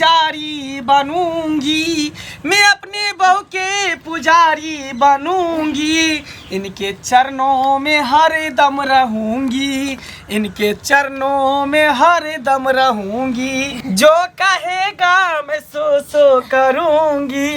पुजारी बनूंगी, मैं अपनी बहू के पुजारी बनूंगी, इनके चरणों में हर दम रहूंगी, इनके चरणों में हर दम रहूंगी, जो कहेगा मैं सो करूंगी,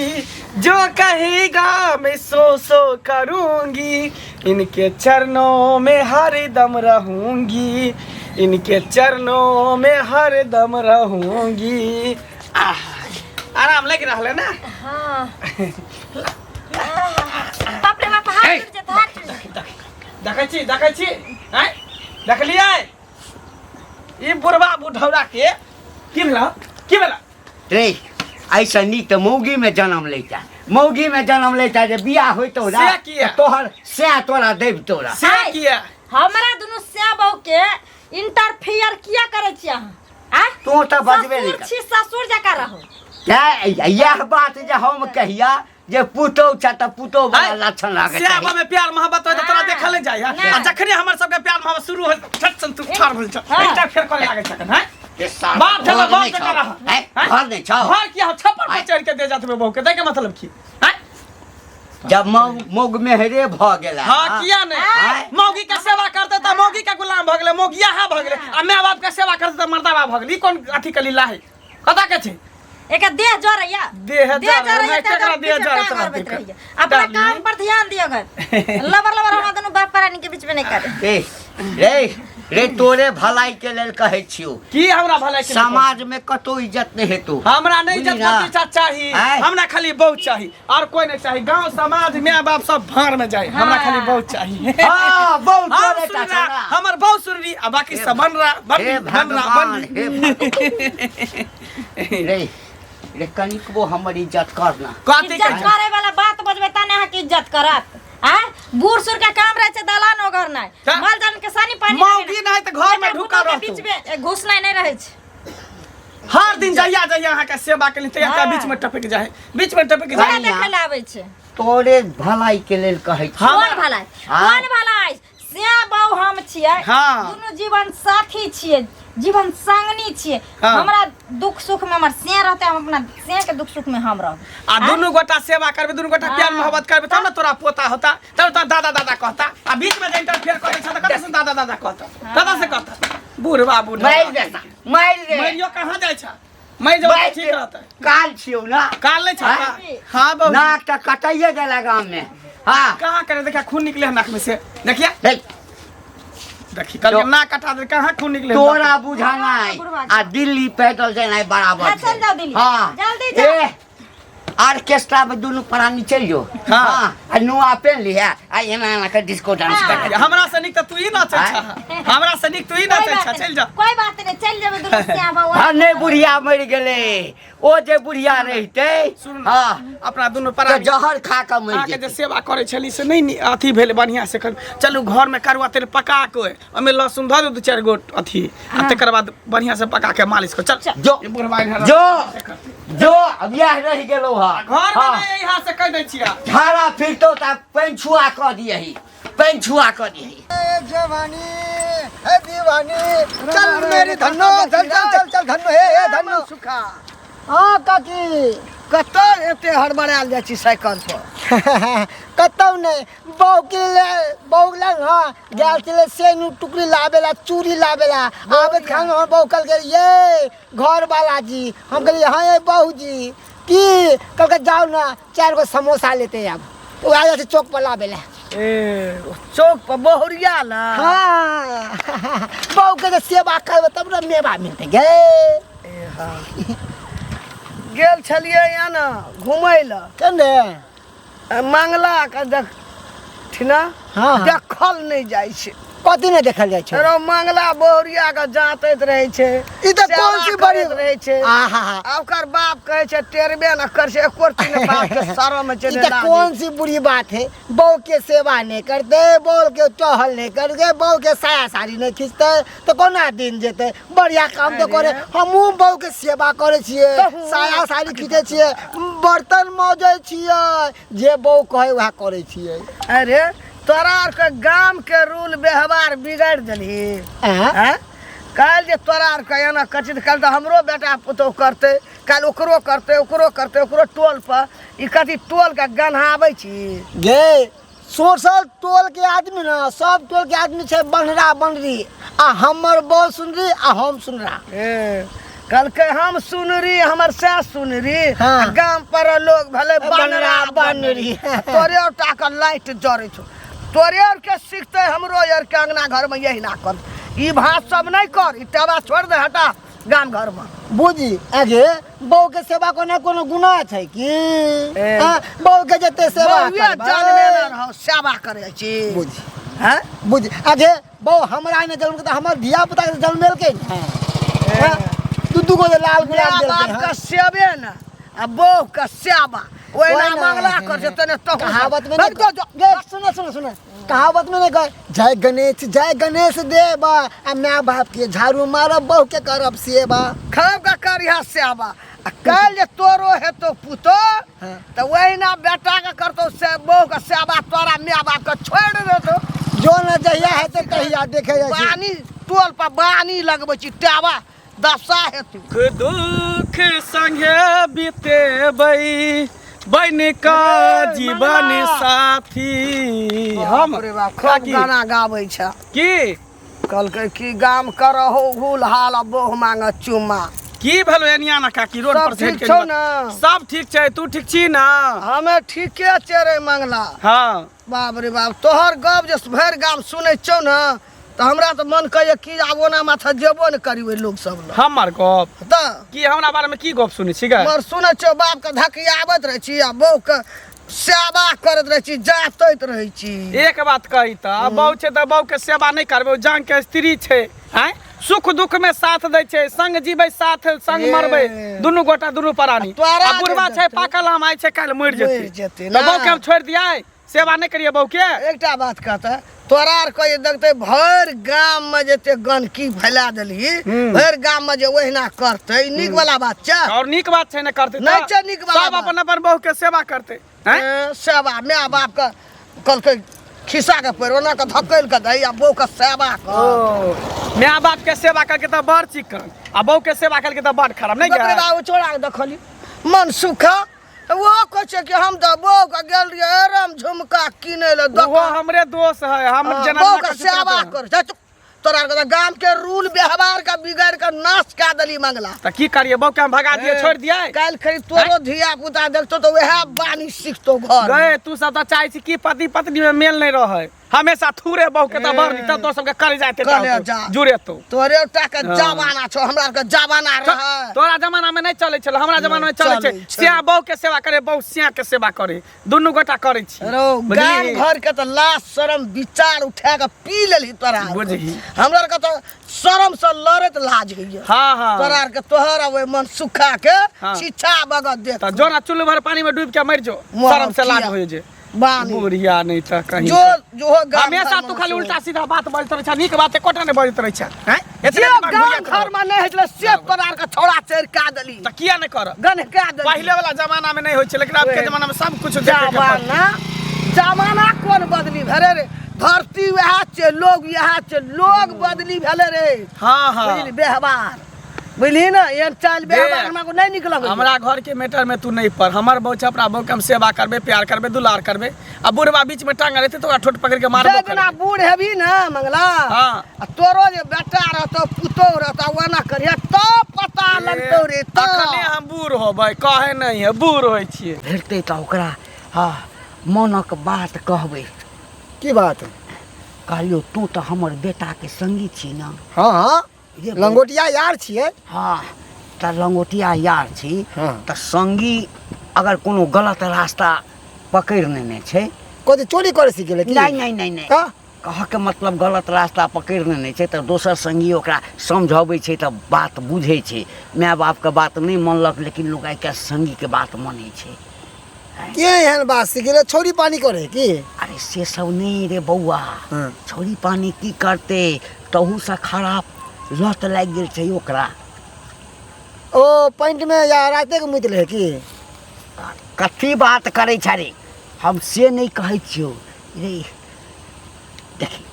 जो कहेगा मैं सो करूंगी, इनके चरणों में हर दम रहूंगी, इनके चरणों में हर दम रहूंगी। आराम लग रहा है ना? हाँ। बाप रे बाप, हाथ गिर जाता है। देखै छी हैं? देख लिया ये बुढ़वा बुढ़ौरा के की भेला रे ऐसा नीक तो मौगी में जन्म लेता, मौगी में जन्म लेता जे बियाह होई तोरा से किया? तोहर से तोरा देव तोरा से किया हमरा दुनु से बहू के इंटरफियर किया करे छी अहाँ? आ? तू तो बजबे नहीं कर। ससुर जका रहो। क्या यह बात जे हम कहिया जे पुतौ छ त पुतौ वाला लक्षण लागे छै। सेवा में प्यार मोहब्बत होय त तोरा देखल नहीं जाय है। आ जखने हमर सब के प्यार मोहब्बत शुरू होय छट सन तू ठार होल छ। एकटा फेर करे लागे छकन है। बाप चला बाप जका रहा है घर नहीं छौ। घर किया छप्पर पर चढ़ के दे जात में बहू के दे के मतलब की है? जब मौग में हेरे भ गेला। हां किया नहीं? मौगी के सेवा करते त मौगी के गुलाम भ गेले, मौगिया हा भ गेले। आ माय बाप के सेवा करते त मर्दावा भ गेली। कौन अथी के लीला है? कथा के छै? एक देह जरैया, देह जरैया केकरा देह जरैया। अपना काम पर ध्यान दियो घर। लबर हमरा दोनों बाप प्राणी के बीच में नहीं करे। रे तोरे भलाई के लेल कहै छियो। की हमरा भलाई के? समाज में कतो इज्जत नहीं हेतु। हमरा नहीं इज्जत प्रतिष्ठा चाहिए, हमरा खाली बहुत चाहिए और कोई नहीं चाहिए। गांव समाज माय बाप सब भाड़ में जाए, हमरा खाली बहुत चाहिए। हां बहुत तोरे चाचा हमर बहुत सुनरी आ बाकी सब बन रहा रे कनिकबो हमर इज्जत करना। इज्जत करे वाला बात बजबे त नहीं कि इज्जत करत। आ बूढ़ सुर का काम रहे छै दलान ओगर नहीं, माल जान के सानी पानी मौगी नहीं त घर में ढुका रह बीच में घुसना नहीं रहे छै। हर दिन जइया अहाँ के सेवा के लिए एकटा बीच में टपक जाए, बीच में टपक जाए। देखे ले आवे छै तोरे भलाई के लेल कहै छी। कौन भलाई? कौन भलाई? से बहु हम छियै, दुनु जीवन साथी छियै, जीवन संगनी छियै। हमरा दुख सुख में हमर से रहते, हम अपना से के दुख सुख में हम रह। आ दुनु गोटा सेवा करबे, दुनु गोटा प्यार मोहब्बत करबे तब न तोरा पोता होता, तब तो दादा दादा कहता। आ बीच में इंटरफेयर करे छ त कत से दादा दादा कहता, दादा से कहता। बुढ़वा बुढ़वा मार दे मरियो कहां जाय छ? मैं जो ठीक रहता है। काल छियो ना, काल नहीं छा। हां बहुत नाक त कटाइए देला गांव में। हां कहां करे देखा खून निकले नाक में से, देखिए देखी कल नाक कटा दे कहां खून निकले। तोरा बुझाना है आ दिल्ली पैदल जाना है बराबर। चल जाओ दिल्ली। हां जल्दी जा। ऑर्केस्ट्रा में दोनों प्राणी चल जो। हां आ नुआ पहन लिया आ एना का डिस्को डांस कर। हमरा से निक त तू ही नाचै छ, हमरा से निक तू ही नाचै छ। चल जा, कोई बात नहीं, चल जेबे दुनु से आबा। हां नहीं बुढ़िया मर गेले, ओ जे बुढ़िया रहते। हां अपना दोनों प्राणी जहर खा के मर के जे सेवा करे छली से नहीं अथी भेल बढ़िया से कर। चलू घर में करवा तेल पका के ओमे लहसुन धर दो चार गो अथी आ तकर बाद बढ़िया से पका के मालिश कर। चल जो जो अब यह रह गेलो। घर में नहीं यहां से कह दै छिया झाड़ा फिरतो त पेंछुआ क दियही, पेंछुआ क दियही। ए जवानी है दीवानी, चल मेरी धन्नो, चल चल चल चल धन्नो, हे धन्नो सुखा। हां काकी कत एते हड़बड़ाल जाइ छी साइकिल पर? कतौ नहीं बौगला हां गेल चले सेनु टुकड़ी लावेला, चूड़ी लावेला। आबे खान हम बौकल गेल ये घर वाला जी, हम कहली हां ये बहू जी की कल के जाओ ना 4 गो समोसा लेते अब। वो आ जाते चौक पर लावेला। ए चौक पर बहुरिया ला। हाँ बहू के सेवा करबे तब ना मेवा मिलते गे। गेल छलिए या ना घुमै ल कने मंगला का देख थिना। हाँ देखल नहीं जाय छै, कथी नहीं देखल जाय छै? रो मंगला बोहरिया का जातैत रहे छै। ई त कौन सी बड़ी रहे छै? आहा ओकर बाप कहे छै टेरबे न कर छै, एको तीन बात के शरम में ई चले त कौन सी बुरी बात है? बहू के सेवा नहीं करते, बहू के टहल नहीं करते, बहू के साया साड़ी नहीं खींचते तो कोना दिन जेते? बढ़िया काम तो करे। हमहू बहू के सेवा करे छिए, साया साड़ी खींचे छिए, बर्तन मौजे छिए, जे बहू कहे वह करे छिए। अरे तोरा के गांव के रूल व्यवहार बिगाड़ देली। काल जे तोरा आर कहे ना कचित काल तो हमरो बेटा पुतो करते काल ओकरो करते ओकरो टोल पर ई कथी टोल का गन्हाबै छी गे सोशल टोल के आदमी ना सब टोल के आदमी छे बनरा बनरी आ हमर बौ सुनरी आ हम सुनरा कल के हम सुनरी हमर सास सुनरी हाँ। गांव पर लोग भले बनरा बनरी तोरे ओटा का लाइट जरे छो तोरे और के सीखते हमरो यार के अंगना घर में यही ना कर ई भात सब नहीं कर ई टबा छोड़ दे हटा गांव घर में बुझी आगे बौ के सेवा कोने कोनो गुनाह छै की हां बौ के जते सेवा बहुए जानबे ना रहो सेवा करे छी बुझी हैं बुझी आगे बौ हमरा ने जन्म के हमर धिया पुता के जन्म लेल के हां दूधू को लाल गुलाब देल बाप का सेवे ना आ बहू का सेवा ओइ ना मंगला कर जे तने तो कहावत में सुनो कहावत में ने कह जय गणेश देवा आ माँ बाप के झाड़ू मारब बहू के करब सेवा खाब का करिया सेवा आ काल जे तोरो है तो पुतो तो वही ना बेटा का करतो से बहू का सेवा तोरा माँ बाप का छोड़ देतो जो न जहिया है तो कहिया देखे जाइ छी बानी टोल पर बानी लगबै छी टावा दशा हेतु दुख संगे बीतेबै बन का जीवन साथी हम अरे बा खूब गाना गाबै छ की कल के की गाम करहो हुल हाल बोह मांग चुम्मा की भेलो एनिया ना काकी रोड सब पर से ठीक छौ ना सब ठीक छै तू ठीक छी ना हमें ठीके चेरे मंगला हां बाप रे बाप तोहर गप जे भर गाम सुनै छौ ना तो हमरा तो मन कहे कि आबो ना माथा जेबो न करिवे लोग सब ल हमर गप त की हमरा बारे में की गप सुनै छी गे मर सुनै छौ बाप के धकियावत रहै छी आ बहू के सेवा करत रहै छी जातैत रहै छी एक बात कही त बहू छै त बहू के सेवा नहीं करबे जान के स्त्री छै हैं सुख दुख में साथ दै छै संग जीबै साथ संग मरबै दुनू गोटा दुनू प्राणी तोरा आ बुढ़वा छै पाकल हम आइ छै काल मर जेतै जेतै त बहू के हम छोड़ दियै सेवा नहीं करिए बहू के एकटा बात कहता तोरा आर कहे देखते भर गाम में जते गंदगी फैला देली भर गाम में जे ओहिना करते नीक वाला बात छै और नीक बात छै ने करते नहीं छै नीक वाला सब अपन अपन बहू के सेवा करते हैं सेवा माँ बाप का कल के खिसा के पैरोना के धकेल के दई आ बहू के सेवा कर माँ बाप के सेवा करके तो बड़ चिकन आ बहू के सेवा करके तो बड़ खराब नहीं बकरे बाबू छोड़ा के देखली मन सुखा वो कहे कि हम तो बहू का गेल रहिए एरम झुमका किने ले वो हमरे दोस्त है हम बहू का सेवा कर तोरा के गांव के रूल व्यवहार का बिगाड़ के नाश का दली मंगला त की करिए बहू के हम भगा दिए छोड़ दिए काल खरी तोरो धिया पुता देखतो तो वह बानी सीखतो घर गए तू सब त चाहे छी कि पति पत्नी में मेल नहीं रहे हमेशा थूरे बहू के त बरनी त तो सब के करे जाते जुड़े तो तोरे टा के जमाना छो हमरा के जमाना रहे तोरा जमाना में नहीं चले छल हमरा जमाना में चले छै सिया बहू के सेवा करे बहू सिया के सेवा करे दुनु गोटा करे छी गांव घर के त लाश शरम विचार उठा के पी लेली तोरा बुझही हमरा के त शरम से लड़त लाज गई हां हां तोरा के तोहरा वे मन सुखा के शिक्षा बगत दे त जोना चुल्लू भर पानी में डूब के मर जो शरम से लाज हो जे बानी बुढ़िया नहीं त कहीं जो हमेशा तू खाली उल्टा सीधा बात बोलत रह छ नीक बात कोटा नहीं बोलत रह छ हैं एते गांव घर में नहीं हटले से तोरा के छोड़ा चेर का दली त किया नहीं कर गन का दली पहले वाला जमाना में नहीं होय छै लेकिन अब के जमाना में सब कुछ जमाना कौन बदली भरे रे धरती वह छे लोग यहाँ छे लोग बदली भेले रे हां हां बुझली व्यवहार बुझली ना ये चाल व्यवहार में को नहीं निकल हमरा घर के मैटर में तू नहीं पर हमर बहु छपरा बहु कम सेवा करबे प्यार करबे दुलार करबे आ बुढ़वा बीच में टांग रहते तो ठोट पकड़ के मारबो ना बूढ़ हेबी ना मंगला हां तोरो जे बेटा रहतो पुतो रहतो वना करिया तो पता लगतो रे तो अखने हम बूढ़ होबै काहे नहीं है बूढ़ होय छिए भेटते त ओकरा हां मनक बात कहबै की बात कहलियो तू तो हमर बेटा के संगी छी ना हां हां लंगोटिया यार छिए हाँ त लंगोटिया यार छी हाँ। त संगी अगर कोनो गलत रास्ता पकड़ लेने छै कोते चोरी करे सी गेले की नहीं नहीं नहीं नहीं का कह के मतलब गलत रास्ता पकड़ लेने छै त दोसर संगी ओकरा समझाबै छै त बात बुझै छै माय बाप के बात नहीं मानलक लेकिन लोग आइ के संगी के बात मानै छै के एहन बात सी गेले छोरी पानी करे की अरे से सब नहीं रे बउआ छोरी पानी की करते तहू से खराब लत लाग गेल छै ओकरा ओ पॉइंट में या राते के मुत रहे की कथी बात करे छ रे हम से नहीं कहै छियो रे देखी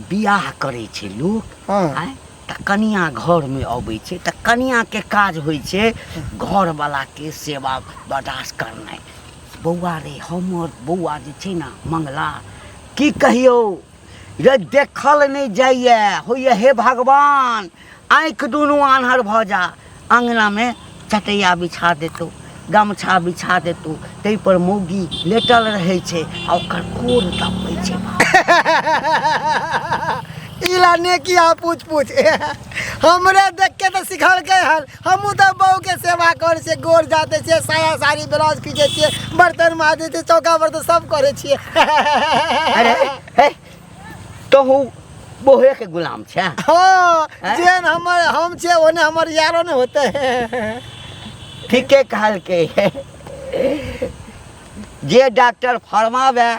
बियाह करे छै लोग हाँ। आय तऽ कनिया घर में अबै छै तऽ कनिया के काज होइ छै घर वाला के सेवा बर्दाश्त करनाइ। बौआ रे हमर बौआ जे छै ने मंगला की कहियो रे देखल नहीं जाइए होइए हे भगवान आँखि दुनू आन्हर भऽ जा। अंगना में चटैया बिछा देतौ गमछा बिछा देतौ तै पर मौगी लेटल रहै छै आ ओकर कोर दबै छै। इला ने किया पूछ हमरे देख के तो सिखल के हन हमू तो बहू के सेवा करे छे गोर जाते छे साया साड़ी ब्लाउज खींचे छे बर्तन माजे छे चौका बर्तन सब करे छे। अरे हे तो बोहे के गुलाम छे। हां जेन हम छे ओने हमर यारो ने होते। ठीके कहल के जे डॉक्टर फरमावे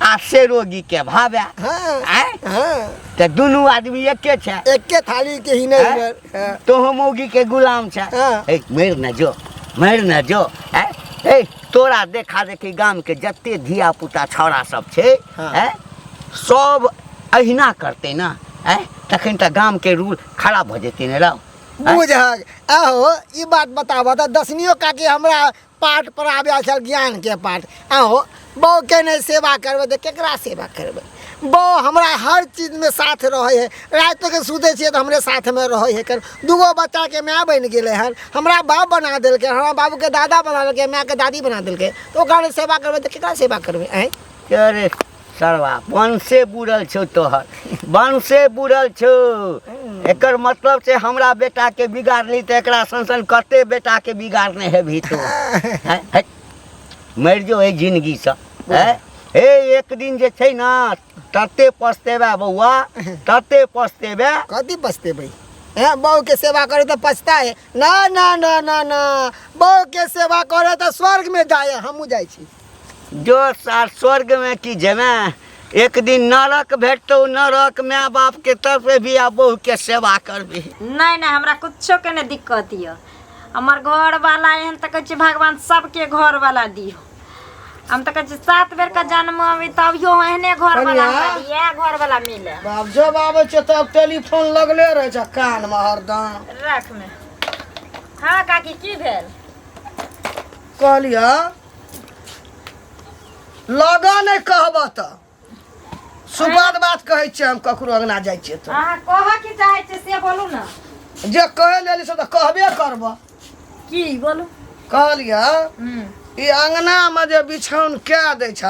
आ से रोगी के भावे। तो दोनों आदमी एके छे एके थाली के ही नहीं तो हम मौगी के गुलाम छे। मेर न जो ए तोरा देखा देखी गाम के जत्ते धिया पुता छौड़ा सब छे सब अहिना करते ना तखन त गाम के रूल खराब हो जेते ने रहो। बुझक आहो ई बात बताबो त दसनियो काकी हमरा पाठ पढ़ाबे छल ज्ञान के पाठ। आहो बहू के नहीं सेवा करबे तो केकरा सेवा करबे। बहू हमरा हर चीज में साथ रहे है रात के सुते छे तो हमरे साथ में रहे है कर दूगो बच्चा के माँ बन गेले हन हमरा बाप बना देल के हमरा बाबू के दादा बना देल के माँ के दादी बना देल के तो ओकरा सेवा करबे तो केकरा सेवा करबे। अरे सरवा वंशे बुड़ल छो तोहर वंशे बुड़ल छो। एकर मतलब से हमरा बेटा के बिगाड़ली तो एकरा सन कते बेटा के बिगाड़ने है भी तो मर जो है जिंदगी से। हे एक दिन जे छै ना तते पछतेबे बउआ तते पछतेबे। कथी पछतेबे बहू के सेवा करे तो पछता है ना ना ना ना ना बहू के सेवा करे तो स्वर्ग में जाए हमू जाय छी। जो सार स्वर्ग में की जमे एक दिन नरक भेटतो नरक माँ बाप के तरफ भी आ बहू के सेवा करबी। नहीं नहीं हमरा कुछो के नहीं दिक्कत है हमार घर वाला एहन तक कहै भगवान सबके घर वाला दियो। हम तो कहै 7 बेर का जन्म अभी तभियो एहने घर वाला दिए घर वाला मिले। बाप जब आवे छ तब टेलीफोन लगले रहे छ कान में हरदम रख में। हां काकी की भेल कहलिया लगा नहीं कहब त सुबाद बात कहै छ हम ककरो अंगना जाय छ त हां कह की चाहे छ से बोलू ना। जे कहे लेली से त कहबे करब की बोलू। कहलिया ई अंगना में जे बिछौन के दै छ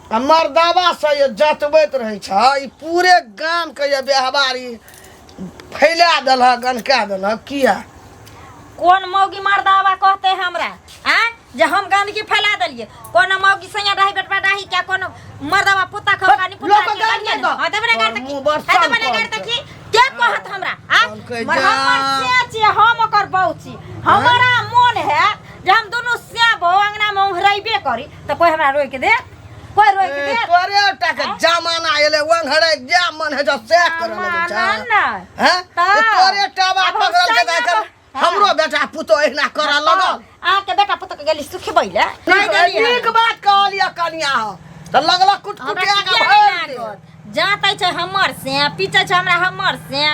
मर्दावा से ये जतबैत रहे छ ई पूरे गांव के ये बेहबारी फैला देलह गनका देलह किया। कौन मौगी मर्दावा कहते हमरा जे हम गंदगी फैला देलिए कौन मौगी सैया रही बेटवा रही क्या कौन मर्दावा पुता खकानी पुता के हां तबरे गाड़ तकी तबरे गाड़ तकी के कहत हमरा हमर से हम ओकर बहू छी हमारा मन है जे हम दोनों से बहू अंगना में उहरैबे करी त कोई हमरा रोक के दे कोई रोक के दे। तोरे टा के जमाना एले वंघड़े जे मन है जो से कर लगे छ हैं तोरे टावा पकड़ के देख हमरो बेटा पुतो एहना करा लगल आ के बेटा पुतो के गेली सुखी बैले नहीं देलिए ठीक बात कहलिया कनिया हो त लगला कुटकुटिया का भर जातै छ हमर से पीछे छ हमरा हमर से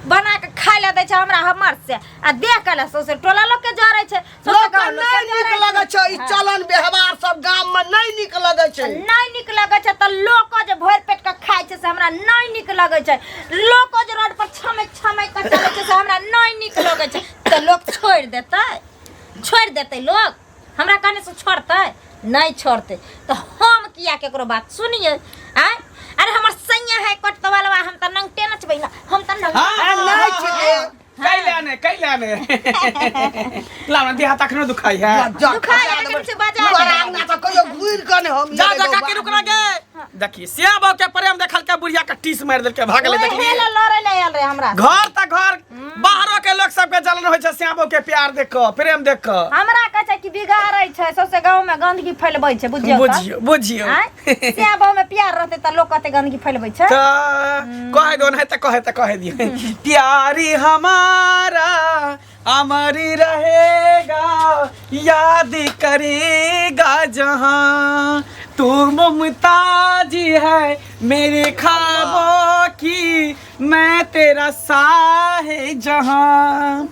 बना के खाइ ले दै छ हमरा हमर से आ देख के ले सोसे टोला लोग के जरै छ सोसे गांव नहीं निक लगे छ ई चलन व्यवहार सब गांव में नहीं निक लगे छ नहीं निक लगे छ त लोग जे भर पेट के खाइ छ से हमरा नहीं निक लगे छ लोग जे रोड पर छमक के चलै छ से हमरा नहीं निक लगे छ त लोग छोड़ देते लोग हमरा कहने से छोड़ते नहीं छोड़ते तो हम किया केकरो बात सुनिए अरे हमर सैया है कटवालवा हम त नंगटे नचबै ना हम त नहीं छिके कैलाने लाना देहा तक न दुखाई है दुखाई है से बाजा ना त कहियो घुर कने हम जा जा काकी रुक लगे देखी श्याम के प्रेम देखल के बुढ़िया के टीस मार देल के भागले देखली लड़े ले आल रे हमरा घर त घर बाहरो के लोग सब के जलन होय छै श्याम के प्यार देख के प्रेम देख के हमरा कह छै कि बिगाड़ै छै सबसे गांव में गंदगी फैलबै छै बुझियो श्याम में प्यार रहते त लोग कते गंदगी फैलबै छै त कह दो नहीं त कह दिए प्यारी हमारा अमर रहेगा याद करेगा जहां तू मुमताज है मेरे ख्वाबों की मैं तेरा साहे जहां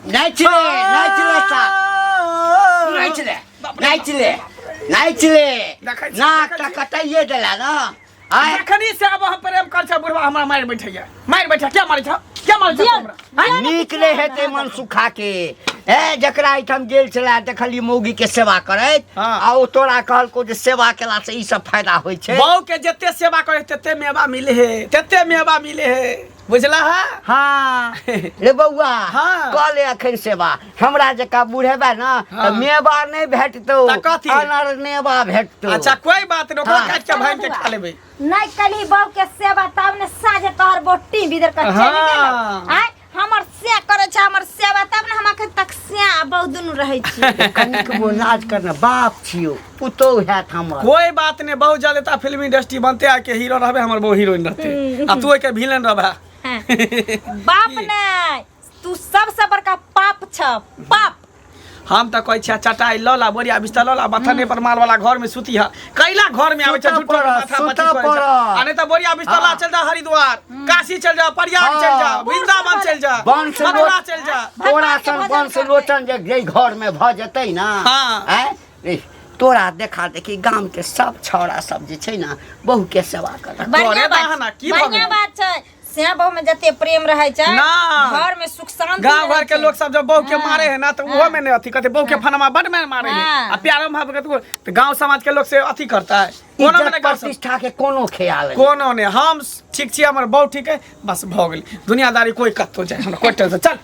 नाच ले नाक का कटाइए दिला ना आय जखनी से अब हम प्रेम कर छ बुढ़वा हमरा मार बैठैया क्या मारै छ हमरा निकले हेते मन सुखा के ए जकरा आइटम गेल छला देखली मौगी के सेवा करैत आ ओ तोरा कहल को जे सेवा केला से ई सब फायदा होय छै बहू के जते सेवा करे तते मेवा मिले है बुझला है हाँ रे बउआ हाँ। कह ले अखन सेवा हमरा जका बुढ़ेबा ना हाँ। त मेवा नहीं भेटतो त कथी? अनर नेवा भेटतो अच्छा कोई बात नहीं ओकरा हाँ। काट के भाई के खा लेबै नहीं कली बहू के सेवा तब ने साजे तोहर बोटी भीतर का चल हाँ। गेल आय हमर से करे छ हमर सेवा तब ने हम तक से बहु दुनु रहै छी कनिक वो नाच करना बाप छियो पुतो हैत हमर कोई बात नहीं बहुत जल्दी फिल्म इंडस्ट्री बनते आ के हीरो रहबे हमर बहु हीरोइन रहते आ तू के विलेन रहबा बाप नहीं तू सबसे बड़का पाप छ पाप हम त कहै छियै चटाई लला बोरिया बिस्तर लला बथने पर माल वाला घर में सुती है कैला घर में आवे छ झुट्ठो के माथा पच्ची करे छ आ नहीं त बोरिया बिस्तर ला चल जा हरिद्वार काशी चल जा प्रयाग चल जा वृंदावन चल जा मथुरा चल जा तोरा सन वंश लोचन जे घर में भ जतै ना हाँ। हैं तोरा देखा देखी गांव के सब छौड़ा सब जे छै ना बहु के सेवा कर बढ़िया दाहना, की भऽ बढ़िया गेल? बात छै से बहु में जते प्रेम रहै छै ना। घर में सुख शांति गांव घर रहै के छै। लोग सब जब बहू के हाँ। मारे है ना तो वो में नहीं अथी करते बहू के फनमा बड में मारे है हाँ। आ प्यारो मोहब्बत को तो गांव समाज के लोग से अथी करता है कोनो में इज्जत नहीं कर सकता प्रतिष्ठा के कोनो ख्याल नहीं कोनो ने हम ठीक छी हमर बहू ठीक है बस भ गेल दुनियादारी कोई कत्तो जाए हमरा कोई टेंशन चल